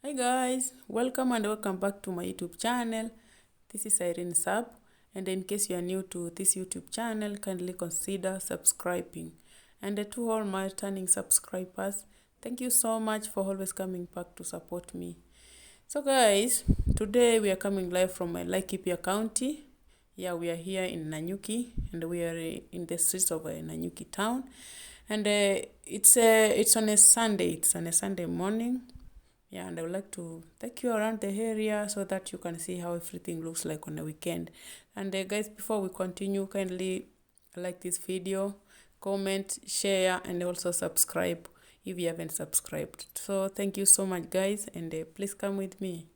Hi guys, welcome and welcome back to my YouTube channel. This is IreneZab, and in case you are new to this YouTube channel, kindly consider subscribing. And to all my returning subscribers, thank you so much for always coming back to support me. So guys, today we are coming live from Laikipia County. Yeah, we are here in Nanyuki, and we are in the streets of Nanyuki town. And it's on a Sunday. It's on a Sunday morning. Yeah, and I would like to take you around the area so that you can see how everything looks like on a weekend. And guys, before we continue, kindly like this video, comment, share, and also subscribe if you haven't subscribed. So thank you so much guys, and please come with me.